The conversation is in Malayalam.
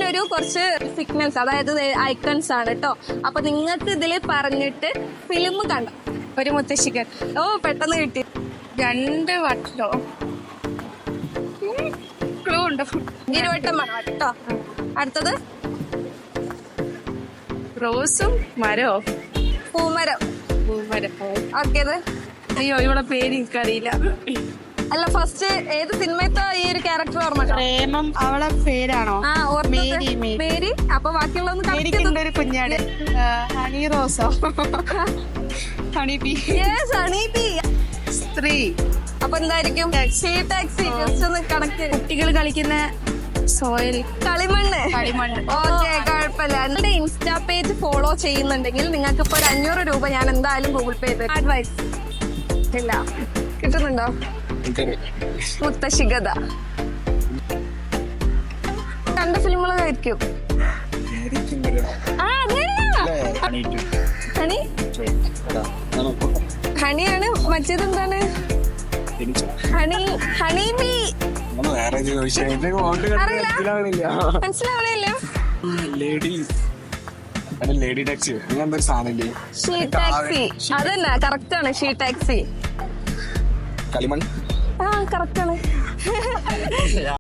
ഞാനൊരു കുറച്ച് സിഗ്നൽസ്, അതായത് ഐക്കൺസ് ആണ് കേട്ടോ. അപ്പൊ നിങ്ങൾക്ക് ഇതിൽ പറഞ്ഞിട്ട് ഫിലിം കണ്ടോ? ഒരു മുത്തശ്ശിക്കൻ. ഓ, പെട്ടെന്ന് കിട്ടി. 2 വട്ടോ ക്ലൂ ഉണ്ട്. 2 വട്ടം വേണം കേട്ടോ. അടുത്തത് റോസും മരോ? പൂമരം. ഓക്കെ. അയ്യോ, ഇവിടെ പേര് എനിക്കറിയില്ല. അല്ല, ഫസ്റ്റ് ഏത് സിനിമയത്തെ ഈ ഒരു ക്യാരക്ടർ ഓർമ്മ? പ്രേമം. അവളെ പേരാണോ? ആ, മേരി. അപ്പൊ ബാക്കിയുള്ളതൊന്നും ഒരു കുഞ്ഞാട്. ഹണി റോസോ? ഹണി ബി. ഹണി ബി. സ്ത്രീ. അപ്പൊ എന്തായിരിക്കും? ഷീ ടാക്സി. ജസ്റ്റ് ഒന്ന് കണക്ട്. കുട്ടികൾ കളിക്കുന്ന സോയിൽ. കളിമണ്ണ്. ഓക്കെ, കുഴപ്പമില്ല. നിങ്ങളുടെ ഇൻസ്റ്റാ പേജ് ഫോളോ ചെയ്യുന്നുണ്ടെങ്കിൽ നിങ്ങൾക്ക് ഇപ്പൊ 500 രൂപ ഞാൻ എന്തായാലും ഗൂഗിൾ പേ ചെയ്ത് അഡ്വൈസ് ഇല്ല. കിട്ടുന്നുണ്ടോ? മുത്തശ്ശികഥ കണ്ട ഫിലിമുകളായിരിക്കും. ഹണിയാണ്. മറ്റേത് എന്താണ്? ഹണീബി. മനസ്സിലാവണില്ല. ലേഡി ടാക്സി എന്തൊരു സാധനം. She taxi. അതന്നെ കറക്റ്റ് ആണ്. She taxi. കളിമൺ. ആ, കറക്റ്റ് ആണ്.